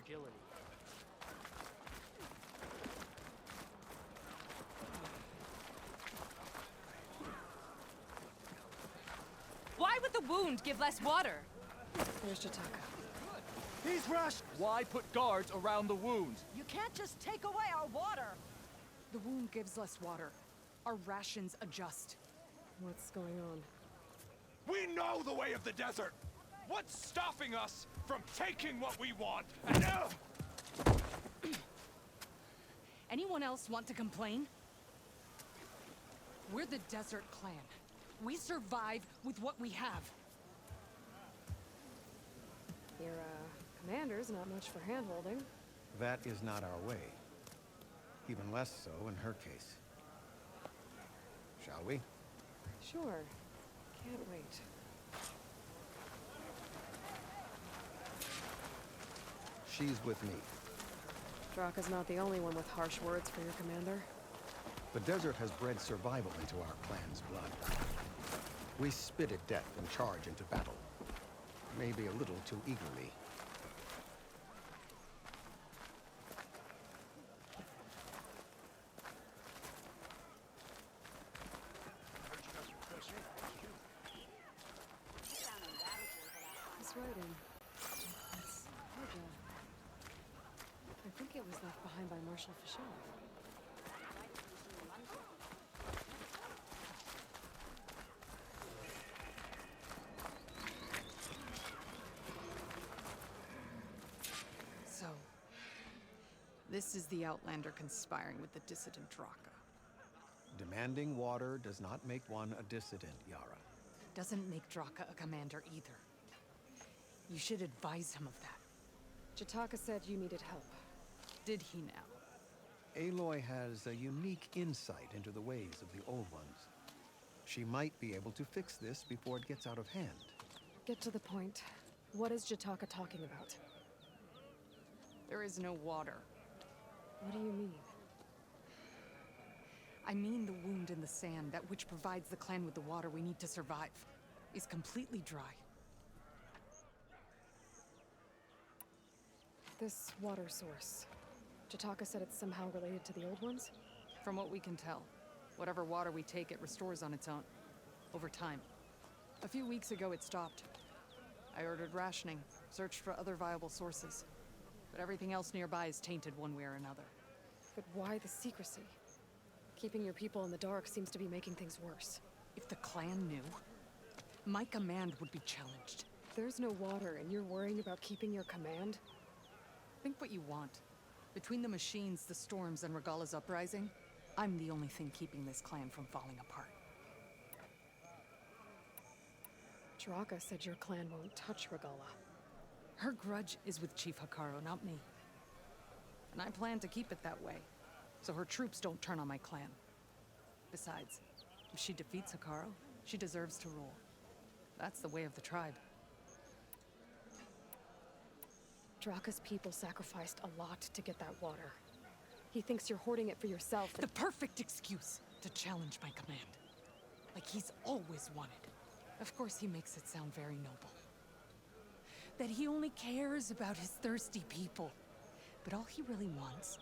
fragility. Why would the wound give less water? There's Jataka. He's rushed! Why put guards around the wound? You can't just take away our water! The wound gives less water. Our rations adjust. What's going on? We know the way of the desert! What's stopping us from taking what we want? And Anyone else want to complain? We're the Desert Clan. We survive with what we have. Your, commander's not much for hand-holding. That is not our way. Even less so in her case. Shall we? Sure. Can't wait. She's with me. Draka's not the only one with harsh words for your commander. The desert has bred survival into our clan's blood. We spit at death and charge into battle. Maybe a little too eagerly. This writing. It's Persia. I think it was left behind by Marshal Fischel. So, this is the Outlander conspiring with the dissident Draka. Demanding water does not make one a dissident, Yara. Doesn't make Draka a commander either. You should advise him of that. Jataka said you needed help. Did he now? Aloy has a unique insight into the ways of the Old Ones. She might be able to fix this before it gets out of hand. Get to the point. What is Jataka talking about? There is no water. What do you mean? I mean the wound in the sand, that which provides the clan with the water we need to survive, is completely dry. This water source. Jataka said it's somehow related to the Old Ones? From what we can tell, whatever water we take, it restores on its own. Over time. A few weeks ago, it stopped. I ordered rationing, searched for other viable sources. But everything else nearby is tainted one way or another. But why the secrecy? Keeping your people in the dark seems to be making things worse. If the clan knew, my command would be challenged. There's no water and you're worrying about keeping your command? Think what you want. Between the machines, the storms, and Regala's uprising, I'm the only thing keeping this clan from falling apart. Draka said your clan won't touch Regala. Her grudge is with Chief Hikaru, not me. And I plan to keep it that way, so her troops don't turn on my clan. Besides, if she defeats Hikaru, she deserves to rule. That's the way of the tribe. Draka's people sacrificed a lot to get that water. He thinks you're hoarding it for yourself. The perfect excuse to challenge my command. Like he's always wanted. Of course he makes it sound very noble. That he only cares about his thirsty people. But all he really wants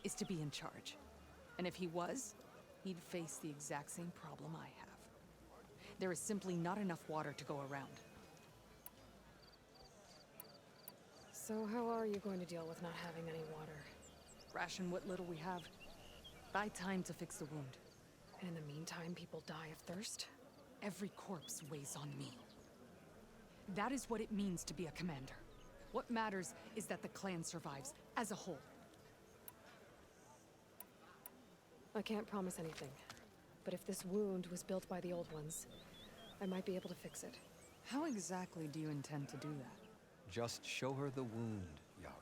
is to be in charge. And if he was, he'd face the exact same problem I have. There is simply not enough water to go around. So how are you going to deal with not having any water? Ration what little we have. Buy time to fix the wound. And in the meantime, people die of thirst? Every corpse weighs on me. That is what it means to be a commander. What matters is that the clan survives, as a whole. I can't promise anything. But if this wound was built by the Old Ones, I might be able to fix it. How exactly do you intend to do that? Just show her the wound, Yara.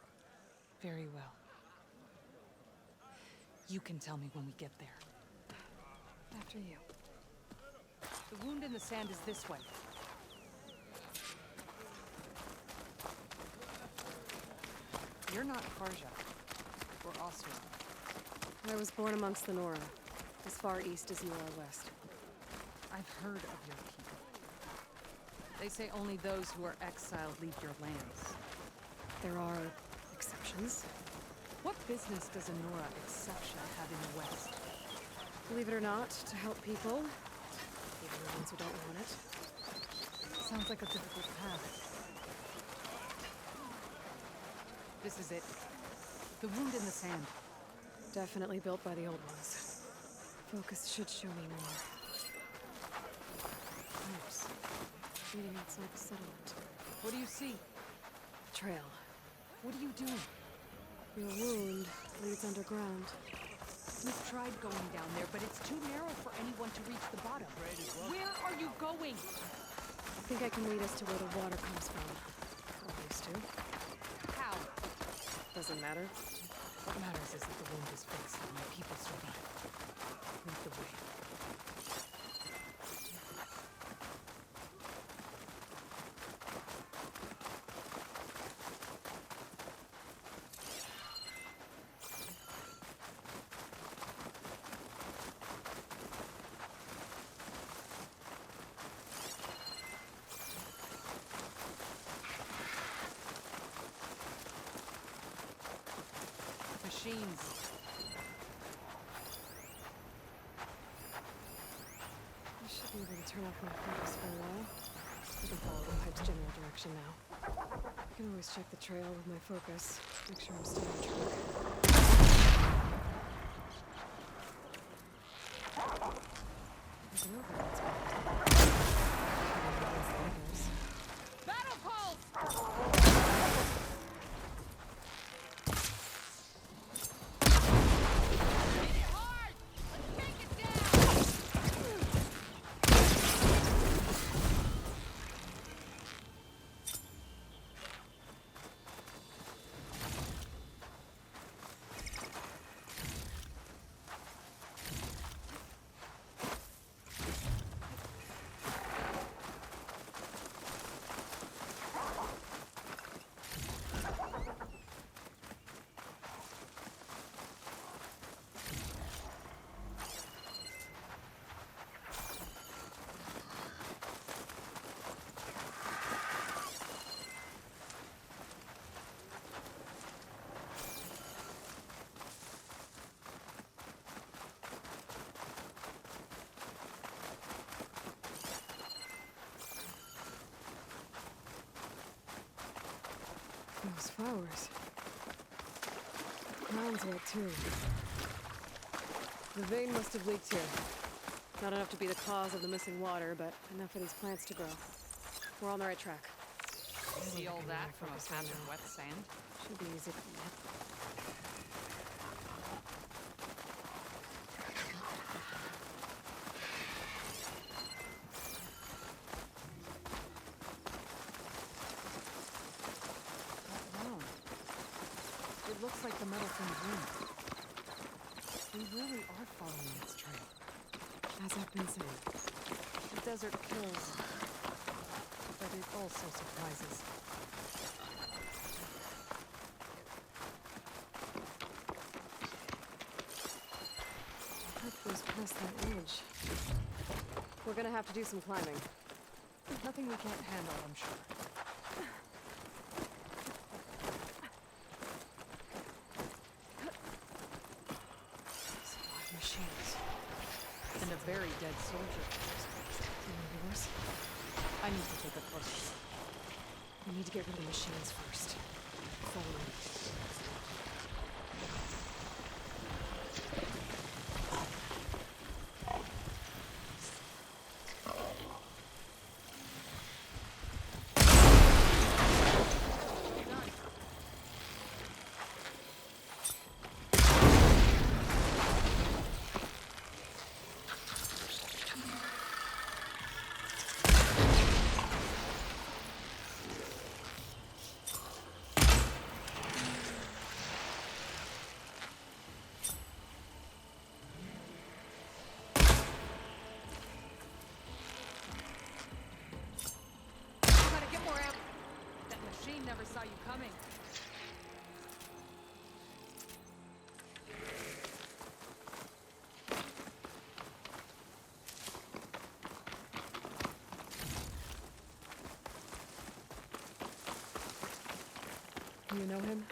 Very well. You can tell me when we get there. After you. The wound in the sand is this way. You're not Persia. Or Austria. I was born amongst the Nora, as far east as you are west. I've heard of your people. They say only those who are exiled leave your lands. There are exceptions. options. What business does Enora Exception have in the West? Believe it or not, to help people, even the ones who don't want it. Sounds like a difficult path. This is it. The wound in the sand. Definitely built by the old ones. Focus should show me more. Pipes. Leading outside the settlement. What do you see? Trail. What are you doing? Your wound leads underground. We've tried going down there, but it's too narrow for anyone to reach the bottom. Where are you going? I think I can lead us to where the water comes from. Or used to. How? Doesn't matter. What matters is that the wound is fixed and my people survive. Lead the way. Machines. I should be able to turn off my focus for a while. I can follow the pipe's general direction now. I can always check the trail with my focus. Make sure I'm still on track. There's an overhead spot. Battle calls! Hit it hard! Let's take it down! Those flowers. Ground's wet too. The vein must have leaked here. Not enough to be the cause of the missing water, but enough for these plants to grow. We're on the right track. See all that from a patch of wet sand? Should be easy to get. Round. It looks like the metal from the room. We really are following its trail. As I've been saying. The desert kills, but it also surprises. The pipe goes past that edge. We're gonna have to do some climbing. There's nothing we can't handle, I'm sure. There's a lot of machines. And a very dead soldier. Yours? I need to take a closer look. We need to get rid of the machines first. Follow me. Never saw you coming. You know him?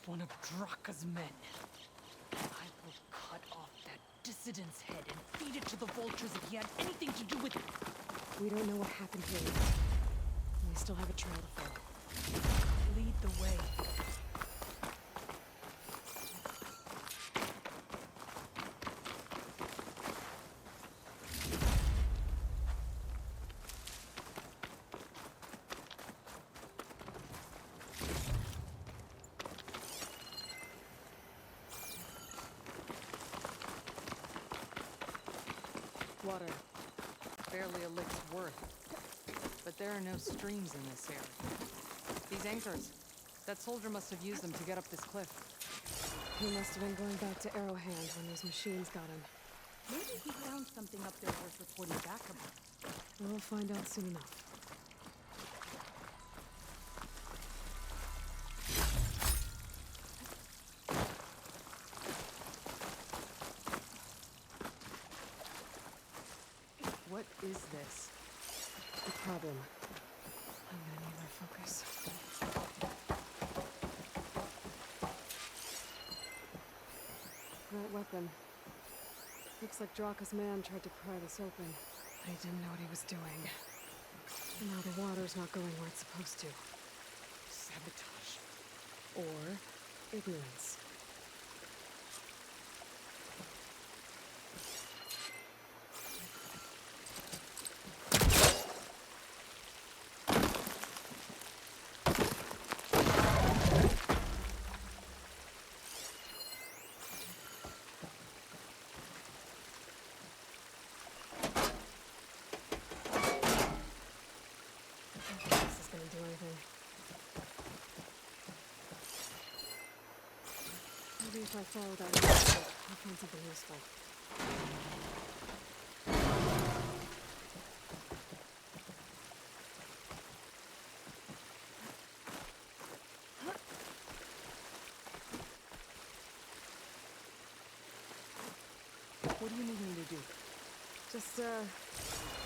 one of Draka's men. I will cut off that dissident's head and feed it to the vultures if he had anything to do with it. We don't know what happened here yet. We still have a trail to follow. Lead the way. Water. Barely a lick's worth. But there are no streams in this area. These anchors. That soldier must have used them to get up this cliff. He must have been going back to Arrowhand when those machines got him. Maybe he found something up there worth reporting back about. We'll find out soon enough. What is this? The problem. I'm gonna need my focus. That weapon. Looks like Draka's man tried to pry this open. But he didn't know what he was doing. And now the water's not going where it's supposed to. Sabotage. Or ignorance. Do anything. Maybe if I follow that route, I'll find something useful. What do you need me to do? Just,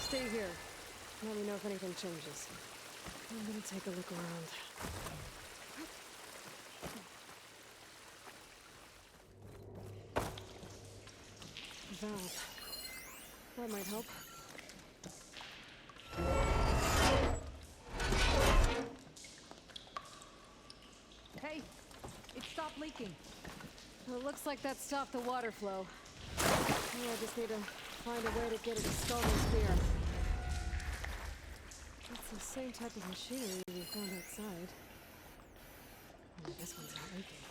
stay here. Let me know if anything changes. I'm gonna take a look around. Valve. That might help. Hey! It stopped leaking. Well, it looks like that stopped the water flow. I just need to find a way to get it to Scalding Spear. It's the same type of machinery we found outside. Only this one's not leaking.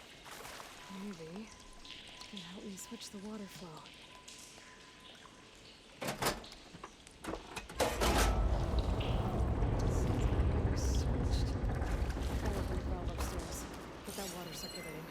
Maybe it can help me switch the water flow. Seems like the water's switched. Gotta open the valve upstairs. Get that water circulating.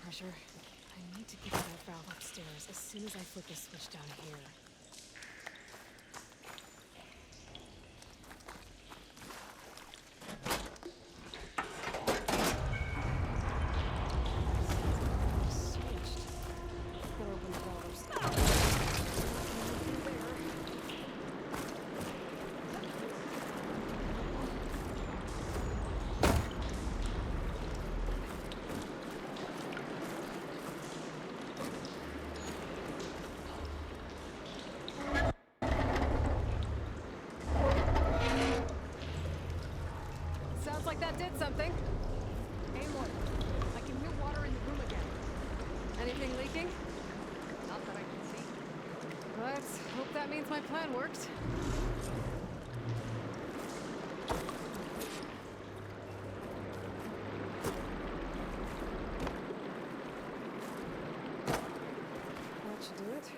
Pressure. I need to get to that valve upstairs as soon as I flip the switch down here. Switched. Gotta open the valve upstairs. Like that did something. Aloy, I can hear water in the room again. Anything leaking? Not that I can see. Let's hope that means my plan worked. That should do it.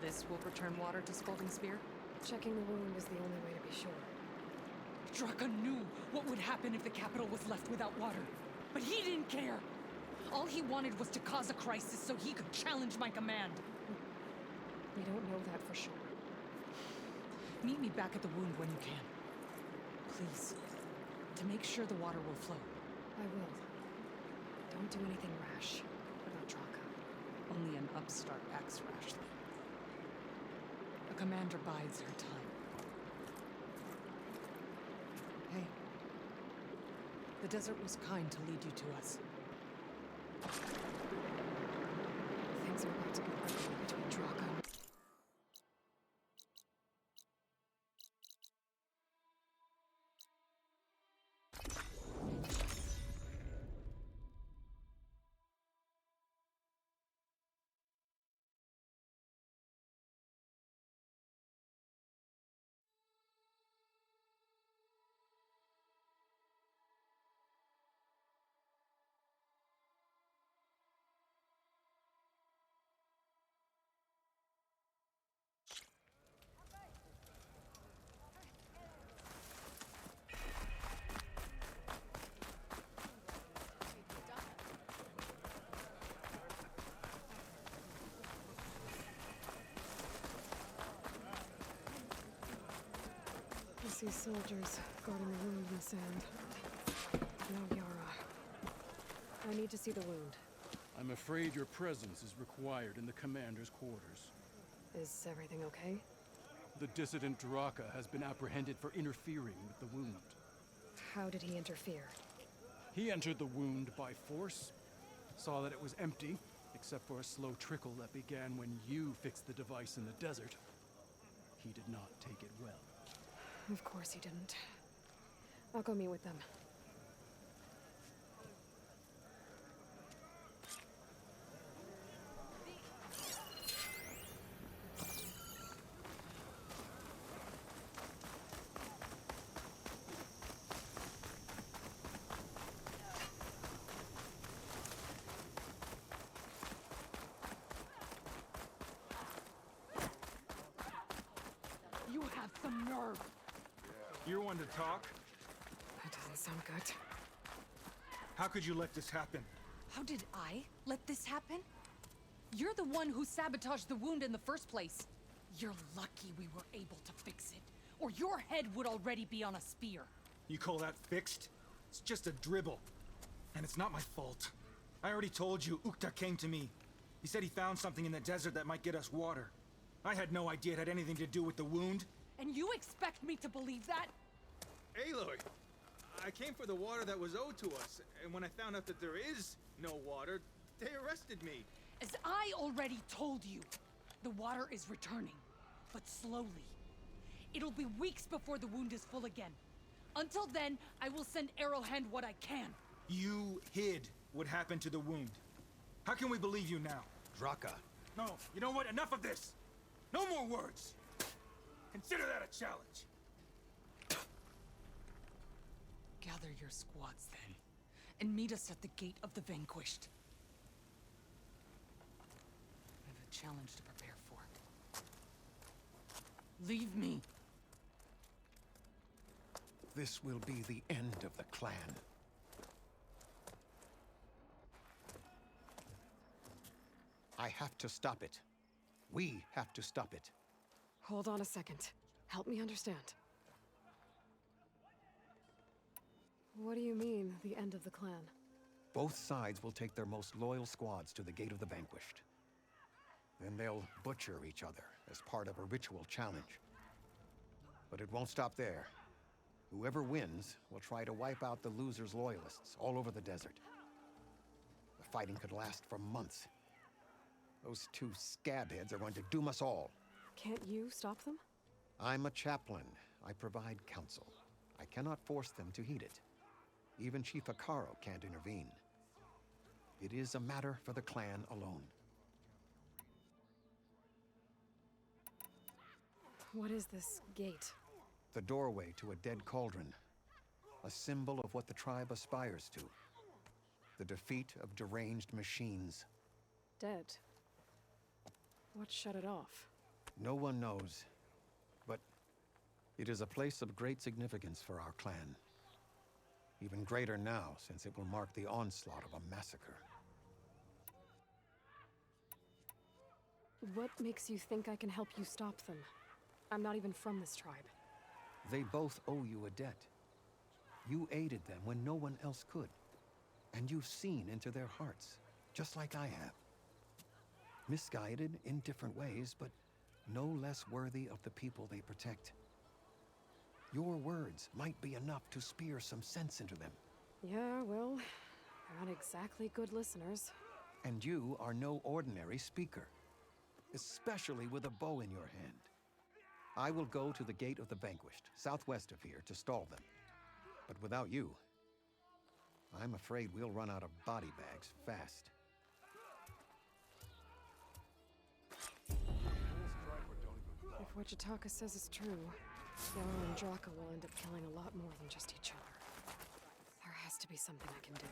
This will return water to Scalding Spear? Checking the wound is the only way to be sure. Draka knew what would happen if the capital was left without water. But he didn't care. All he wanted was to cause a crisis so he could challenge my command. We don't know that for sure. Meet me back at the wound when you can. Please. To make sure the water will flow. I will. Don't do anything rash about Draka. Only an upstart acts rashly. A commander bides her time. Hey. The desert was kind to lead you to us. Things are about to get ugly between Draka and... I see soldiers guarding the wound in the sand. No Yara. I need to see the wound. I'm afraid your presence is required in the commander's quarters. Is everything okay? The dissident Draka has been apprehended for interfering with the wound. How did he interfere? He entered the wound by force, saw that it was empty, except for a slow trickle that began when you fixed the device in the desert. He did not take it well. Of course he didn't. I'll go meet with them. You have some nerve. You're one to talk? That doesn't sound good. How could you let this happen? How did I let this happen? You're the one who sabotaged the wound in the first place. You're lucky we were able to fix it, or your head would already be on a spear. You call that fixed? It's just a dribble. And it's not my fault. I already told you, Ukta came to me. He said he found something in the desert that might get us water. I had no idea it had anything to do with the wound. And you expect me to believe that? Aloy, I came for the water that was owed to us, and when I found out that there is no water, they arrested me. As I already told you, the water is returning, but slowly. It'll be weeks before the wound is full again. Until then, I will send Arrowhand what I can. You hid what happened to the wound. How can we believe you now? Draka. No, you know what? Enough of this! No more words! Consider that a challenge! Gather your squads then, and meet us at the Gate of the Vanquished. I have a challenge to prepare for. Leave me. This will be the end of the clan. I have to stop it. We have to stop it. Hold on a second. Help me understand. What do you mean, the end of the clan? Both sides will take their most loyal squads to the Gate of the Vanquished. Then they'll butcher each other as part of a ritual challenge. But it won't stop there. Whoever wins will try to wipe out the loser's loyalists all over the desert. The fighting could last for months. Those two scabheads are going to doom us all. Can't you stop them? I'm a chaplain. I provide counsel. I cannot force them to heed it. Even Chief Akaro can't intervene. It is a matter for the clan alone. What is this gate? The doorway to a dead cauldron. A symbol of what the tribe aspires to. The defeat of deranged machines. Dead. What shut it off? No one knows. But It is a place of great significance for our clan. Even greater now, since it will mark the onslaught of a massacre. What makes you think I can help you stop them? I'm not even from this tribe. They both owe you a debt. You aided them when no one else could. And you've seen into their hearts, just like I have. Misguided in different ways, but no less worthy of the people they protect. Your words might be enough to spear some sense into them. Yeah, well, they're not exactly good listeners. And you are no ordinary speaker, especially with a bow in your hand. I will go to the Gate of the Vanquished, southwest of here, to stall them. But without you, I'm afraid we'll run out of body bags fast. If what Jataka says is true, Yara and Draka will end up killing a lot more than just each other. There has to be something I can do.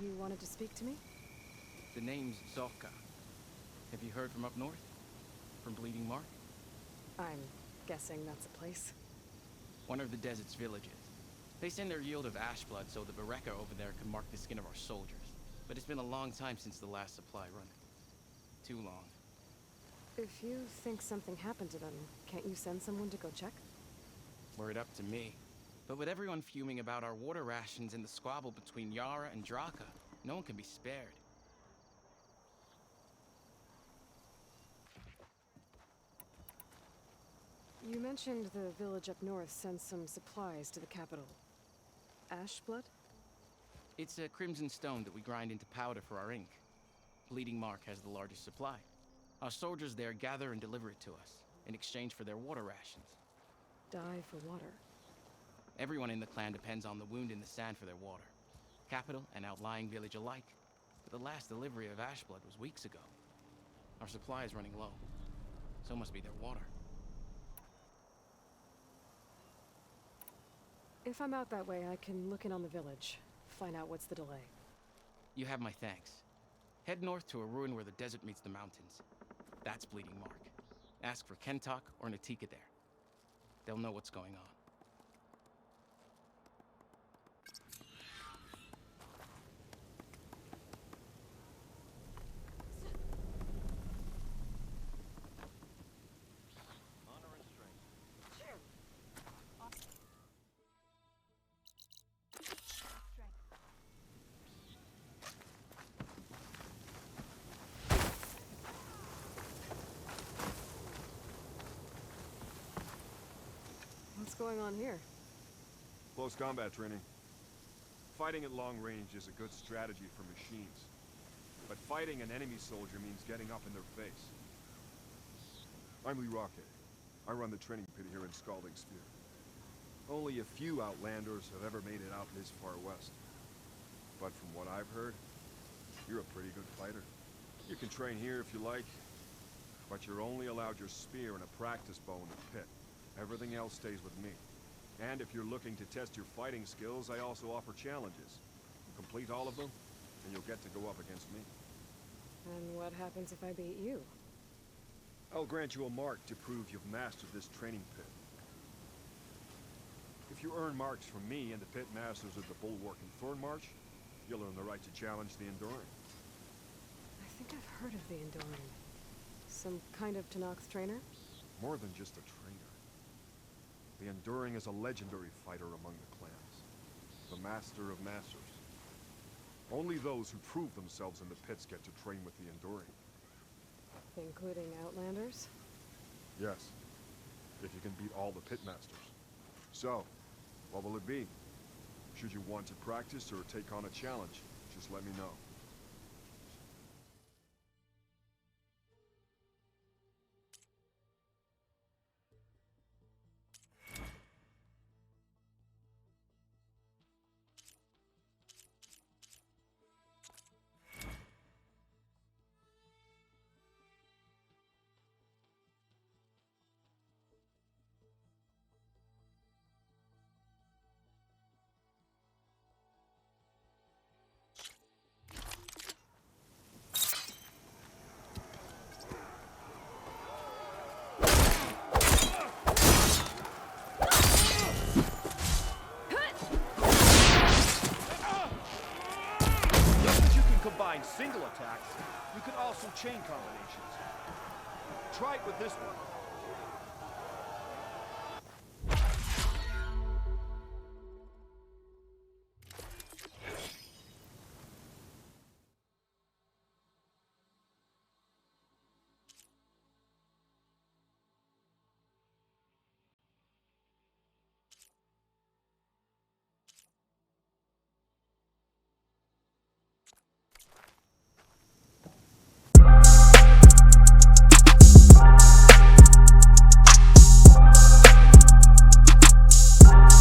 You wanted to speak to me? The name's Zolka. Have you heard from up north? From Bleeding Mark? I'm guessing that's a place. One of the desert's villages. They send their yield of ash blood so the Bereka over there can mark the skin of our soldiers. But it's been a long time since the last supply run. Too long. If you think something happened to them, can't you send someone to go check? Word up to me. But with everyone fuming about our water rations and the squabble between Yara and Draka, no one can be spared. You mentioned the village up north sends some supplies to the capital. Ash blood? It's a crimson stone that we grind into powder for our ink. Bleeding Mark has the largest supply. Our soldiers there gather and deliver it to us, in exchange for their water rations. Die for water. Everyone in the clan depends on the wound in the sand for their water. Capital and outlying village alike. But the last delivery of ash blood was weeks ago. Our supply is running low. So must be their water. If I'm out that way, I can look in on the village. Find out what's the delay. You have my thanks. Head north to a ruin where the desert meets the mountains. That's Bleeding Mark. Ask for Kentok or Natika there. They'll know what's going on. What's going on here? Close combat training. Fighting at long range is a good strategy for machines. But fighting an enemy soldier means getting up in their face. I'm Lee Rocket. I run the training pit here in Scalding Spear. Only a few Outlanders have ever made it out this far west. But from what I've heard, you're a pretty good fighter. You can train here if you like, but you're only allowed your spear and a practice bow in the pit. Everything else stays with me. And if you're looking to test your fighting skills, I also offer challenges. Complete all of them, and you'll get to go up against me. And what happens if I beat you? I'll grant you a mark to prove you've mastered this training pit. If you earn marks from me and the pit masters of the Bulwark and Thornmarsh, you'll earn the right to challenge the Enduring. I think I've heard of the Enduring. Some kind of Tanox trainer? More than just a trainer. The Enduring is a legendary fighter among the clans. The master of masters. Only those who prove themselves in the pits get to train with the Enduring. Including Outlanders? Yes, if you can beat all the pitmasters. So, what will it be? Should you want to practice or take on a challenge, just let me know. Just as you can combine single attacks, you can also chain combinations. Try it with this one.